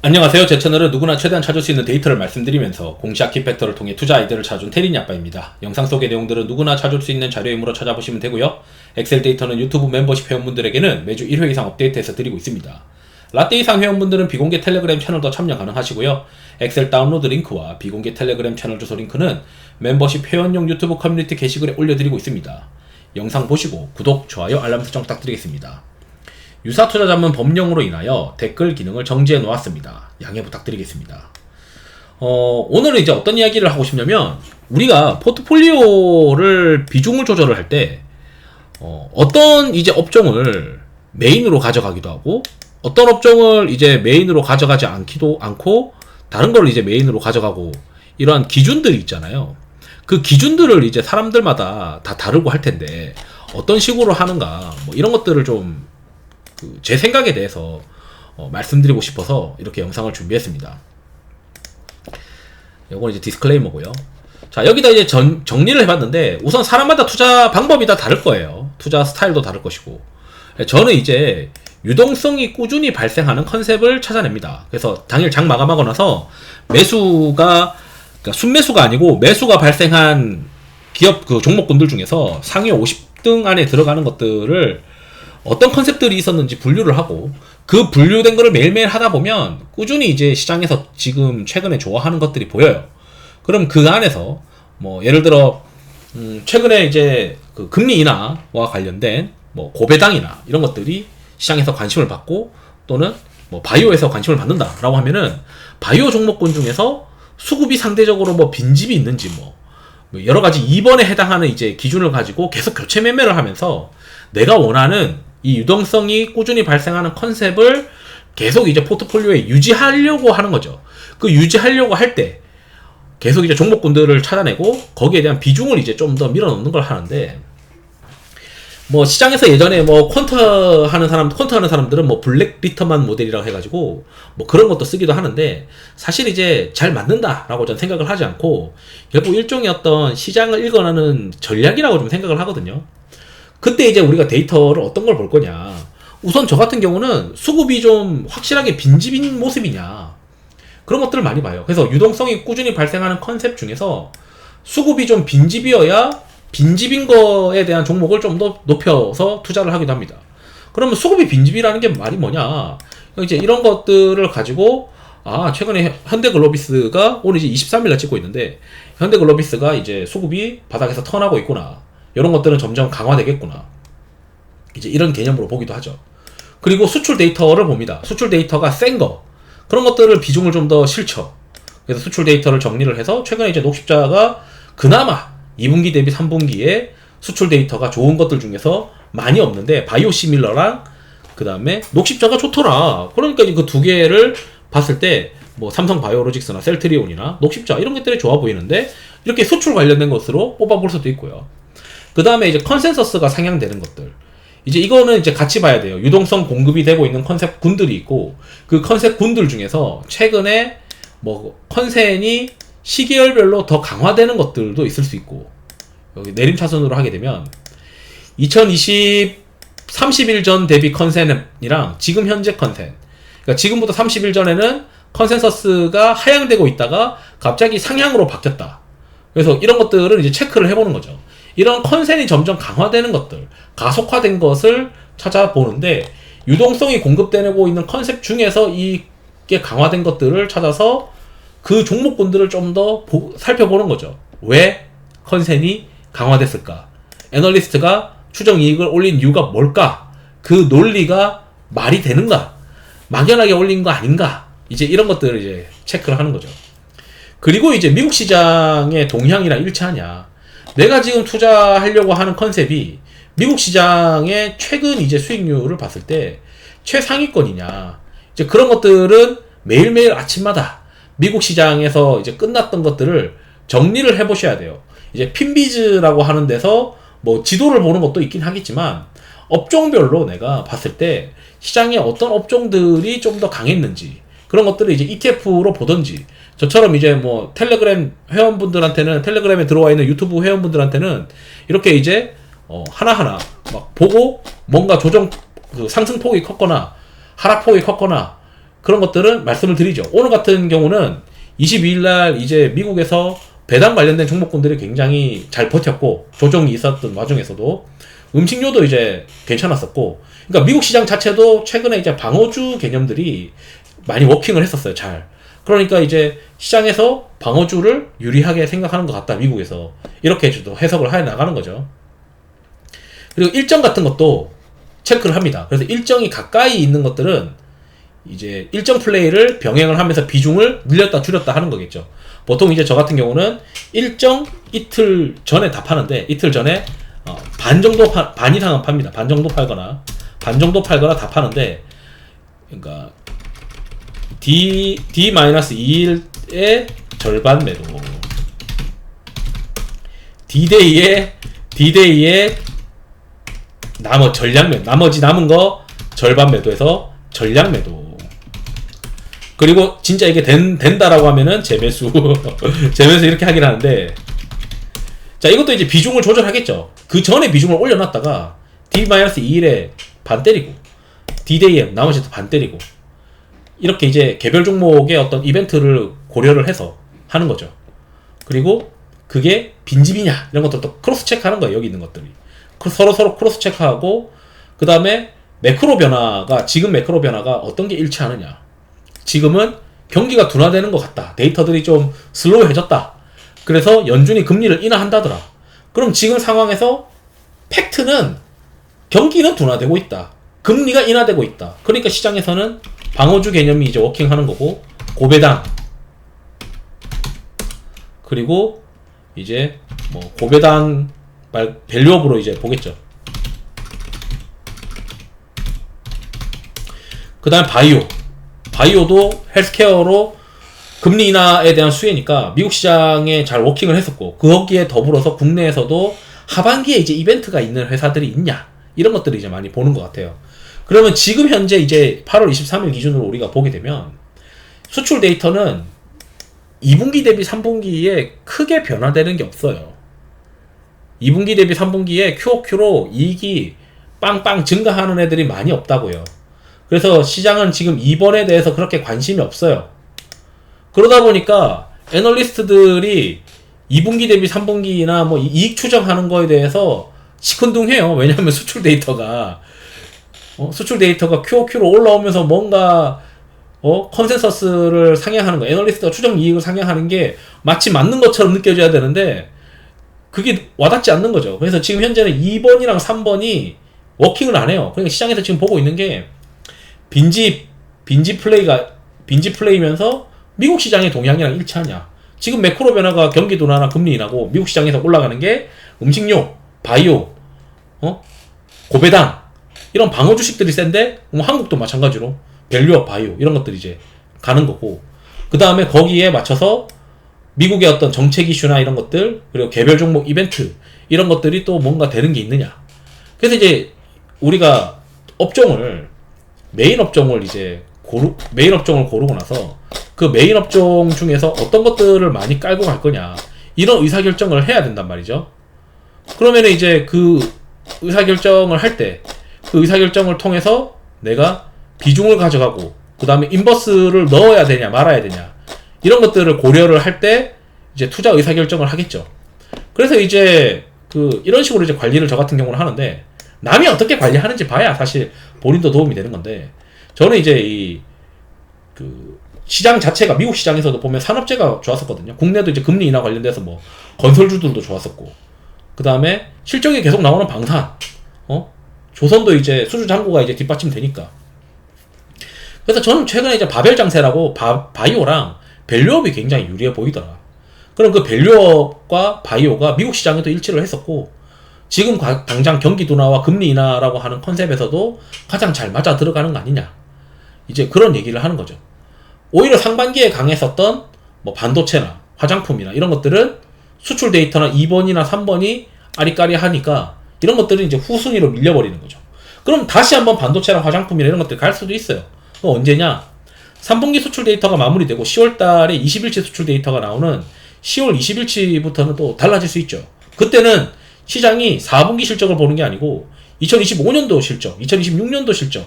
안녕하세요. 제 채널은 누구나 최대한 찾을 수 있는 데이터를 말씀드리면서 공시학 키팩터를 통해 투자 아이디어를 찾아준 테린이 아빠입니다. 영상 속의 내용들은 누구나 찾을 수 있는 자료이므로 찾아보시면 되고요. 엑셀 데이터는 유튜브 멤버십 회원분들에게는 매주 1회 이상 업데이트해서 드리고 있습니다. 라떼 이상 회원분들은 비공개 텔레그램 채널도 참여 가능하시고요. 엑셀 다운로드 링크와 비공개 텔레그램 채널 주소 링크는 멤버십 회원용 유튜브 커뮤니티 게시글에 올려드리고 있습니다. 영상 보시고 구독, 좋아요, 알람 설정 부탁드리겠습니다. 유사투자 자문 법령으로 인하여 댓글 기능을 정지해 놓았습니다. 양해 부탁드리겠습니다. 오늘은 이제 어떤 이야기를 하고 싶냐면, 우리가 포트폴리오를 비중을 조절을 할 때 어떤 이제 업종을 메인으로 가져가기도 하고, 어떤 업종을 이제 메인으로 가져가지 않기도 않고, 다른 걸 이제 메인으로 가져가고, 이러한 기준들이 있잖아요. 그 기준들을 이제 사람들마다 다 다르고 할 텐데, 어떤 식으로 하는가, 뭐 이런 것들을 좀 제 생각에 대해서 말씀드리고 싶어서 이렇게 영상을 준비했습니다. 이건 이제 디스클레이머고요. 자, 여기다 이제 정리를 해봤는데, 우선 사람마다 투자 방법이 다 다를 거예요. 투자 스타일도 다를 것이고, 저는 이제 유동성이 꾸준히 발생하는 컨셉을 찾아냅니다. 그래서 당일 장 마감하고 나서 매수가, 그러니까 순매수가 아니고 매수가 발생한 기업 그 종목군들 중에서 상위 50등 안에 들어가는 것들을 어떤 컨셉들이 있었는지 분류를 하고, 그 분류된 거를 매일매일 하다 보면 꾸준히 이제 시장에서 지금 최근에 좋아하는 것들이 보여요. 그럼 그 안에서 뭐 예를 들어 최근에 이제 그 금리 인하와 관련된 뭐 고배당이나 이런 것들이 시장에서 관심을 받고, 또는 뭐 바이오에서 관심을 받는다라고 하면은 바이오 종목군 중에서 수급이 상대적으로 뭐 빈집이 있는지 뭐 여러 가지 2번에 해당하는 이제 기준을 가지고 계속 교체 매매를 하면서 내가 원하는 이 유동성이 꾸준히 발생하는 컨셉을 계속 이제 포트폴리오에 유지하려고 하는 거죠. 그 유지하려고 할 때 계속 이제 종목군들을 찾아내고 거기에 대한 비중을 이제 좀 더 밀어넣는 걸 하는데, 뭐 시장에서 예전에 뭐 퀀트 하는 사람들은 뭐 블랙 리터만 모델이라고 해가지고 뭐 그런 것도 쓰기도 하는데, 사실 이제 잘 맞는다라고 저는 생각을 하지 않고, 결국 일종의 어떤 시장을 읽어내는 전략이라고 좀 생각을 하거든요. 그때 이제 우리가 데이터를 어떤 걸 볼 거냐. 우선 저 같은 경우는 수급이 좀 확실하게 빈집인 모습이냐, 그런 것들을 많이 봐요. 그래서 유동성이 꾸준히 발생하는 컨셉 중에서 수급이 좀 빈집이어야 빈집인 거에 대한 종목을 좀 더 높여서 투자를 하기도 합니다. 그러면 수급이 빈집이라는 게 말이 뭐냐. 이제 이런 것들을 가지고, 최근에 현대글로비스가 오늘 이제 23일날 찍고 있는데, 현대글로비스가 이제 수급이 바닥에서 턴하고 있구나, 이런 것들은 점점 강화되겠구나, 이제 이런 개념으로 보기도 하죠. 그리고 수출 데이터를 봅니다. 수출 데이터가 센 거, 그런 것들을 비중을 좀 더 실쳐. 그래서 수출 데이터를 정리를 해서 최근에 이제 녹십자가 그나마 2분기 대비 3분기에 수출 데이터가 좋은 것들 중에서 많이 없는데, 바이오시밀러랑 그 다음에 녹십자가 좋더라. 그러니까 그 두 개를 봤을 때 뭐 삼성바이오로직스나 셀트리온이나 녹십자 이런 것들이 좋아 보이는데, 이렇게 수출 관련된 것으로 뽑아볼 수도 있고요. 그 다음에 이제 컨센서스가 상향되는 것들, 이제 이거는 이제 같이 봐야 돼요. 유동성 공급이 되고 있는 컨셉 군들이 있고, 그 컨셉 군들 중에서 최근에 뭐 컨센이 시계열별로 더 강화되는 것들도 있을 수 있고, 여기 내림차순으로 하게 되면 2020 30일 전 대비 컨센이랑 지금 현재 컨센, 그러니까 지금부터 30일 전에는 컨센서스가 하향되고 있다가 갑자기 상향으로 바뀌었다. 그래서 이런 것들을 이제 체크를 해보는 거죠. 이런 컨센이 점점 강화되는 것들, 가속화된 것을 찾아보는데, 유동성이 공급되고 있는 컨셉 중에서 이게 강화된 것들을 찾아서 그 종목군들을 좀 더 살펴보는 거죠. 왜 컨센이 강화됐을까? 애널리스트가 추정 이익을 올린 이유가 뭘까? 그 논리가 말이 되는가? 막연하게 올린 거 아닌가? 이제 이런 것들을 이제 체크를 하는 거죠. 그리고 이제 미국 시장의 동향이랑 일치하냐. 내가 지금 투자하려고 하는 컨셉이 미국 시장의 최근 이제 수익률을 봤을 때 최상위권이냐. 이제 그런 것들은 매일매일 아침마다 미국 시장에서 이제 끝났던 것들을 정리를 해보셔야 돼요. 이제 핀비즈라고 하는 데서 뭐 지도를 보는 것도 있긴 하겠지만, 업종별로 내가 봤을 때 시장에 어떤 업종들이 좀 더 강했는지, 그런 것들을 이제 ETF로 보던지, 저처럼 이제 뭐 텔레그램 회원분들한테는, 텔레그램에 들어와 있는 유튜브 회원분들한테는 이렇게 이제 하나하나 막 보고, 뭔가 조정 그 상승폭이 컸거나 하락폭이 컸거나 그런 것들은 말씀을 드리죠. 오늘 같은 경우는 22일 날 이제 미국에서 배당 관련된 종목군들이 굉장히 잘 버텼고 조정이 있었던 와중에서도 음식료도 이제 괜찮았었고, 그러니까 미국 시장 자체도 최근에 이제 방어주 개념들이 많이 워킹을 했었어요. 잘. 그러니까 이제 시장에서 방어주를 유리하게 생각하는 것 같다, 미국에서. 이렇게 또 해석을 해 나가는 거죠. 그리고 일정 같은 것도 체크를 합니다. 그래서 일정이 가까이 있는 것들은 이제 일정 플레이를 병행을 하면서 비중을 늘렸다 줄였다 하는 거겠죠. 보통 이제 저 같은 경우는 일정 이틀 전에 다 파는데, 이틀 전에 반 정도 반 이상은 팝니다. 반 정도 팔거나 다 파는데, 그러니까 D-2일의 절반 매도, D-Day의 나머지 남은 거 절반 매도해서 전량 매도. 그리고 진짜 이게 된다라고 하면은 재매수 재매수 이렇게 하긴 하는데, 자, 이것도 이제 비중을 조절하겠죠. 그 전에 비중을 올려놨다가 D-2일에 반 때리고, D-Day에 나머지 반 때리고, 이렇게 이제 개별 종목의 어떤 이벤트를 고려를 해서 하는 거죠. 그리고 그게 빈집이냐 이런 것도 또 크로스 체크하는 거예요. 여기 있는 것들이 서로 크로스 체크하고, 그 다음에 지금 매크로 변화가 어떤 게 일치하느냐. 지금은 경기가 둔화되는 것 같다. 데이터들이 좀 슬로우해졌다. 그래서 연준이 금리를 인하한다더라. 그럼 지금 상황에서 팩트는 경기는 둔화되고 있다. 금리가 인하되고 있다. 그러니까 시장에서는 방어주 개념이 이제 워킹하는 거고, 고배당, 그리고 이제 뭐 고배당 밸류업으로 이제 보겠죠. 그 다음에 바이오도 헬스케어로 금리 인하에 대한 수혜니까 미국 시장에 잘 워킹을 했었고, 거기에 더불어서 국내에서도 하반기에 이제 이벤트가 있는 회사들이 있냐, 이런 것들을 이제 많이 보는 것 같아요. 그러면 지금 현재 이제 8월 23일 기준으로 우리가 보게 되면 수출 데이터는 2분기 대비 3분기에 크게 변화되는 게 없어요. 2분기 대비 3분기에 QOQ로 이익이 빵빵 증가하는 애들이 많이 없다고요. 그래서 시장은 지금 이번에 대해서 그렇게 관심이 없어요. 그러다 보니까 애널리스트들이 2분기 대비 3분기나 뭐 이익 추정하는 거에 대해서 시큰둥해요. 왜냐하면 수출 데이터가 QOQ로 올라오면서 뭔가 컨센서스를 상향하는 거, 애널리스트가 추정 이익을 상향하는 게 마치 맞는 것처럼 느껴져야 되는데 그게 와닿지 않는 거죠. 그래서 지금 현재는 2번이랑 3번이 워킹을 안 해요. 그러니까 시장에서 지금 보고 있는 게 빈집 플레이면서 미국 시장의 동향이랑 일치하냐. 지금 매크로 변화가 경기 둔화나 금리 인하고, 미국 시장에서 올라가는 게 음식료, 바이오, 고배당, 이런 방어 주식들이 센데, 한국도 마찬가지로 밸류업, 바이오 이런 것들이 이제 가는 거고, 그 다음에 거기에 맞춰서 미국의 어떤 정책 이슈나 이런 것들, 그리고 개별 종목 이벤트 이런 것들이 또 뭔가 되는 게 있느냐. 그래서 이제 우리가 메인 업종을 고르고 나서 그 메인 업종 중에서 어떤 것들을 많이 깔고 갈 거냐, 이런 의사결정을 해야 된단 말이죠. 그러면 이제 그 의사결정을 할 때 그 의사결정을 통해서 내가 비중을 가져가고, 그 다음에 인버스를 넣어야 되냐 말아야 되냐, 이런 것들을 고려를 할 때 이제 투자 의사결정을 하겠죠. 그래서 이제 이런 식으로 이제 관리를 저 같은 경우는 하는데, 남이 어떻게 관리하는지 봐야 사실 본인도 도움이 되는 건데, 저는 이제 시장 자체가 미국 시장에서도 보면 산업재가 좋았었거든요. 국내도 이제 금리 인하 관련돼서 뭐 건설주들도 좋았었고, 그 다음에 실적이 계속 나오는 방산, 조선도 이제 수주 잔고가 이제 뒷받침 되니까. 그래서 저는 최근에 이제 바벨 장세라고 바이오랑 밸류업이 굉장히 유리해 보이더라. 그럼 그 밸류업과 바이오가 미국 시장에도 일치를 했었고, 지금 당장 경기 둔화와 금리 인하라고 하는 컨셉에서도 가장 잘 맞아 들어가는 거 아니냐, 이제 그런 얘기를 하는 거죠. 오히려 상반기에 강했었던 뭐 반도체나 화장품이나 이런 것들은 수출 데이터나 2번이나 3번이 아리까리하니까 이런 것들은 이제 후순위로 밀려버리는 거죠. 그럼 다시 한번 반도체나 화장품이나 이런 것들 갈 수도 있어요. 그럼 언제냐? 3분기 수출 데이터가 마무리되고 10월달에 20일치 수출 데이터가 나오는 10월 20일치부터는 또 달라질 수 있죠. 그때는 시장이 4분기 실적을 보는 게 아니고 2025년도 실적, 2026년도 실적,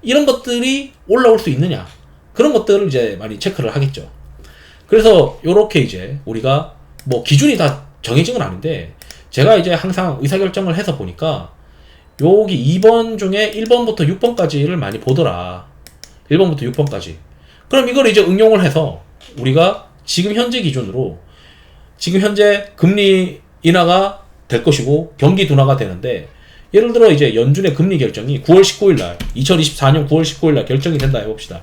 이런 것들이 올라올 수 있느냐. 그런 것들을 이제 많이 체크를 하겠죠. 그래서 요렇게 이제 우리가 뭐 기준이 다 정해진 건 아닌데 제가 이제 항상 의사결정을 해서 보니까 여기 2번 중에 1번부터 6번까지를 많이 보더라. 1번부터 6번까지. 그럼 이걸 이제 응용을 해서 우리가 지금 현재 기준으로 지금 현재 금리 인하가 될 것이고 경기 둔화가 되는데 예를 들어 이제 연준의 금리 결정이 9월 19일 날 2024년 9월 19일 날 결정이 된다 해봅시다.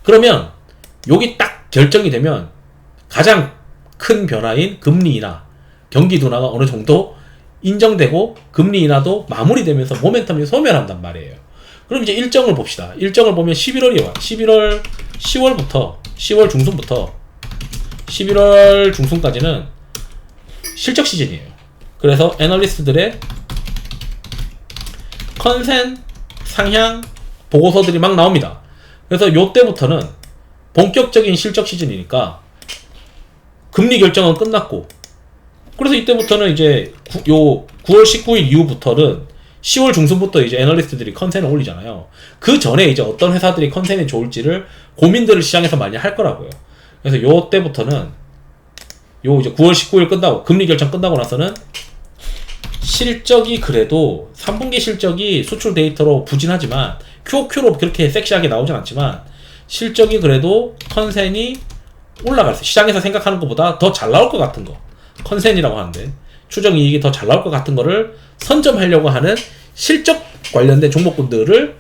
그러면 여기 딱 결정이 되면 가장 큰 변화인 금리 인하, 경기 둔화가 어느 정도 인정되고 금리 인하도 마무리되면서 모멘텀이 소멸한단 말이에요. 그럼 이제 일정을 봅시다. 일정을 보면 11월이 와. 10월 중순부터 11월 중순까지는 실적 시즌이에요. 그래서 애널리스트들의 컨센 상향 보고서들이 막 나옵니다. 그래서 요때부터는 본격적인 실적 시즌이니까 금리 결정은 끝났고, 그래서 이때부터는 이제 요 9월 19일 이후부터는 10월 중순부터 이제 애널리스트들이 컨센을 올리잖아요. 그 전에 이제 어떤 회사들이 컨센이 좋을지를 고민들을 시장에서 많이 할 거라고요. 그래서 요 때부터는 요 이제 9월 19일 끝나고 금리 결정 끝나고 나서는 실적이 그래도 3분기 실적이 수출 데이터로 부진하지만 QOQ로 그렇게 섹시하게 나오진 않지만 실적이 그래도 컨센이 올라갈 수, 시장에서 생각하는 것보다 더 잘 나올 것 같은 거, 컨센이라고 하는데 추정 이익이 더 잘 나올 것 같은 거를 선점하려고 하는 실적 관련된 종목군들을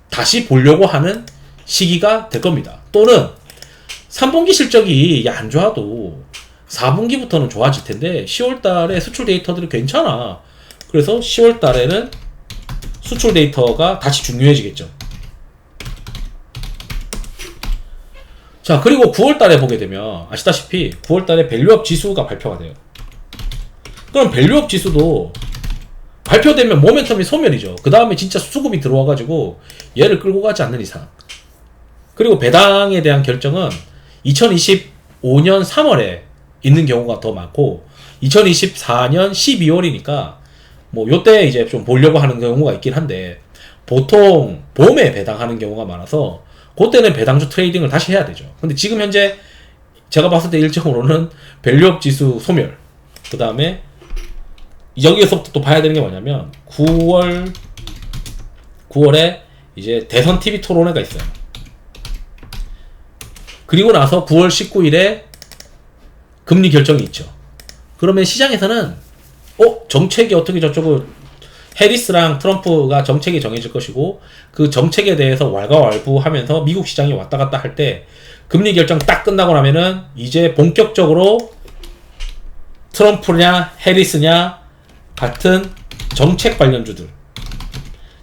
다시 보려고 하는 시기가 될 겁니다. 또는 3분기 실적이 안 좋아도 4분기부터는 좋아질 텐데 10월 달에 수출 데이터들이 괜찮아. 그래서 10월 달에는 수출 데이터가 다시 중요해지겠죠. 자, 그리고 9월 달에 보게 되면 아시다시피 9월 달에 밸류업 지수가 발표가 돼요. 그럼 밸류업 지수도 발표되면 모멘텀이 소멸이죠. 그 다음에 진짜 수급이 들어와가지고 얘를 끌고 가지 않는 이상. 그리고 배당에 대한 결정은 2025년 3월에 있는 경우가 더 많고 2024년 12월이니까 뭐 요때 이제 좀 보려고 하는 경우가 있긴 한데 보통 봄에 배당하는 경우가 많아서 그때는 배당주 트레이딩을 다시 해야 되죠. 근데 지금 현재 제가 봤을 때 일정으로는 밸류업 지수 소멸, 그 다음에 여기에서부터 또 봐야 되는 게 뭐냐면 9월에 이제 대선 TV 토론회가 있어요. 그리고 나서 9월 19일에 금리 결정이 있죠. 그러면 시장에서는 정책이 어떻게 저쪽을 해리스랑 트럼프가 정책이 정해질 것이고 그 정책에 대해서 왈가왈부하면서 미국 시장이 왔다 갔다 할 때 금리 결정 딱 끝나고 나면은 이제 본격적으로 트럼프냐 해리스냐 같은 정책 관련주들,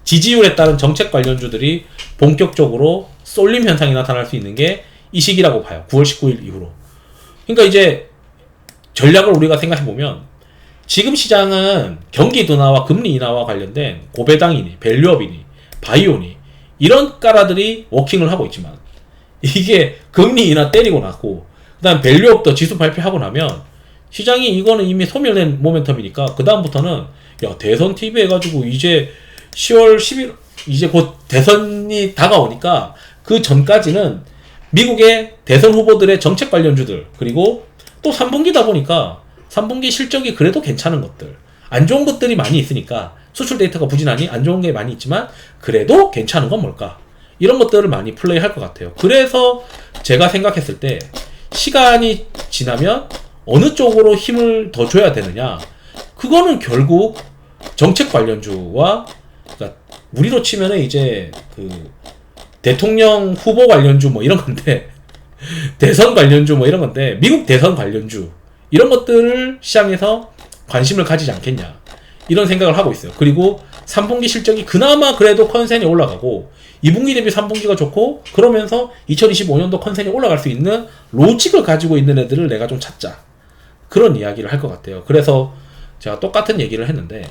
지지율에 따른 정책 관련주들이 본격적으로 쏠림 현상이 나타날 수 있는 게 이 시기라고 봐요. 9월 19일 이후로. 그러니까 이제 전략을 우리가 생각해보면 지금 시장은 경기 둔화와 금리 인하와 관련된 고배당이니 밸류업이니 바이오니 이런 까라들이 워킹을 하고 있지만 이게 금리 인하 때리고 났고 그 다음 밸류업도 지수 발표하고 나면 시장이 이거는 이미 소멸된 모멘텀이니까 그 다음부터는 야 대선 TV 해가지고 이제 10월 10일 이제 곧 대선이 다가오니까 그 전까지는 미국의 대선 후보들의 정책 관련주들 그리고 또 3분기다 보니까 3분기 실적이 그래도 괜찮은 것들, 안 좋은 것들이 많이 있으니까 수출 데이터가 부진하니 안 좋은 게 많이 있지만 그래도 괜찮은 건 뭘까? 이런 것들을 많이 플레이 할 것 같아요. 그래서 제가 생각했을 때 시간이 지나면 어느 쪽으로 힘을 더 줘야 되느냐, 그거는 결국 정책 관련주와 그러니까 우리로 치면은 이제 그 대통령 후보 관련주 뭐 이런 건데 대선 관련주 뭐 이런 건데 미국 대선 관련주 이런 것들을 시장에서 관심을 가지지 않겠냐 이런 생각을 하고 있어요. 그리고 3분기 실적이 그나마 그래도 컨센이 올라가고 2분기 대비 3분기가 좋고 그러면서 2025년도 컨센이 올라갈 수 있는 로직을 가지고 있는 애들을 내가 좀 찾자, 그런 이야기를 할 것 같아요. 그래서 제가 똑같은 얘기를 했는데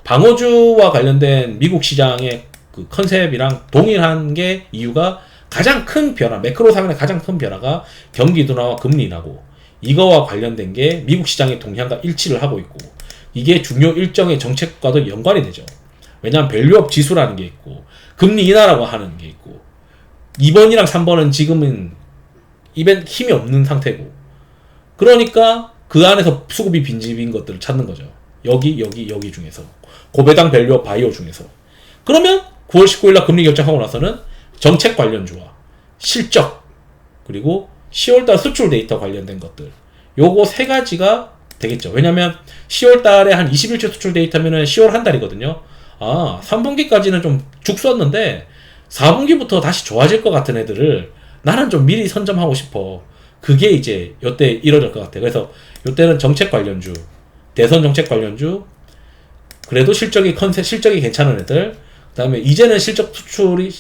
방어주와 관련된 미국 시장의 그 컨셉이랑 동일한 게 이유가 가장 큰 변화, 매크로 상황의 가장 큰 변화가 경기 둔화와 금리 인하고 이거와 관련된 게 미국 시장의 동향과 일치를 하고 있고 이게 중요 일정의 정책과도 연관이 되죠. 왜냐하면 밸류업 지수라는 게 있고 금리 인하라고 하는 게 있고 2번이랑 3번은 지금은 힘이 없는 상태고, 그러니까 그 안에서 수급이 빈집인 것들을 찾는 거죠. 여기 중에서 고배당 밸류업 바이오 중에서. 그러면 9월 19일날 금리 결정하고 나서는 정책 관련주와 실적, 그리고 10월달 수출 데이터 관련된 것들, 요거 세 가지가 되겠죠. 왜냐면 10월달에 한 21주 수출 데이터면은 10월 한 달이거든요. 3분기까지는 좀 죽었는데 4분기부터 다시 좋아질 것 같은 애들을 나는 좀 미리 선점하고 싶어. 그게 이제 요때 이뤄질 것 같아요. 그래서 요때는 정책 관련주, 대선 정책 관련주, 그래도 실적이 괜찮은 애들, 그 다음에 이제는 수출이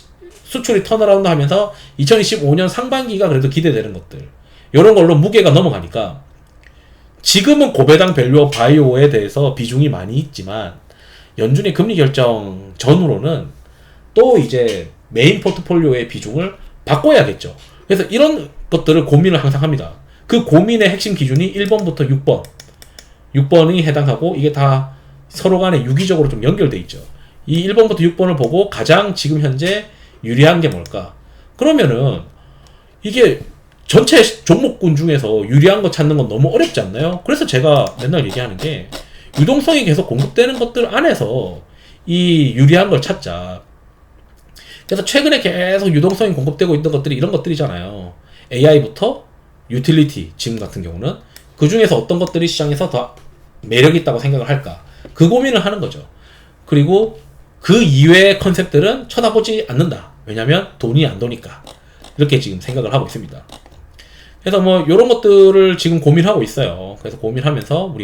턴어라운드 하면서 2025년 상반기가 그래도 기대되는 것들, 요런 걸로 무게가 넘어가니까 지금은 고배당 밸류업 바이오에 대해서 비중이 많이 있지만 연준이 금리 결정 전후로는 또 이제 메인 포트폴리오의 비중을 바꿔야겠죠. 그래서 이런 것들을 고민을 항상 합니다. 그 고민의 핵심 기준이 1번부터 6번. 6번이 해당하고 이게 다 서로 간에 유기적으로 좀 연결돼 있죠. 이 1번부터 6번을 보고 가장 지금 현재 유리한 게 뭘까? 그러면은 이게 전체 종목군 중에서 유리한 거 찾는 건 너무 어렵지 않나요? 그래서 제가 맨날 얘기하는 게 유동성이 계속 공급되는 것들 안에서 이 유리한 걸 찾자. 그래서 최근에 계속 유동성이 공급되고 있던 것들이 이런 것들이잖아요. AI부터 유틸리티, 지금 같은 경우는 그 중에서 어떤 것들이 시장에서 더 매력이 있다고 생각을 할까? 그 고민을 하는 거죠. 그리고 그 이외의 컨셉들은 쳐다보지 않는다. 왜냐면 돈이 안 도니까. 이렇게 지금 생각을 하고 있습니다. 그래서 뭐 이런 것들을 지금 고민하고 있어요. 그래서 고민하면서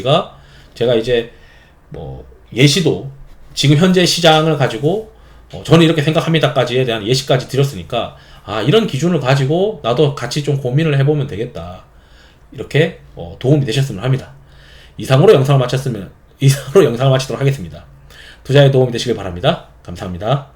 제가 이제 뭐 예시도 지금 현재 시장을 가지고 저는 이렇게 생각합니다까지에 대한 예시까지 드렸으니까 이런 기준을 가지고 나도 같이 좀 고민을 해보면 되겠다. 이렇게 도움이 되셨으면 합니다. 이상으로 영상을 마치도록 하겠습니다. 투자에 도움이 되시길 바랍니다. 감사합니다.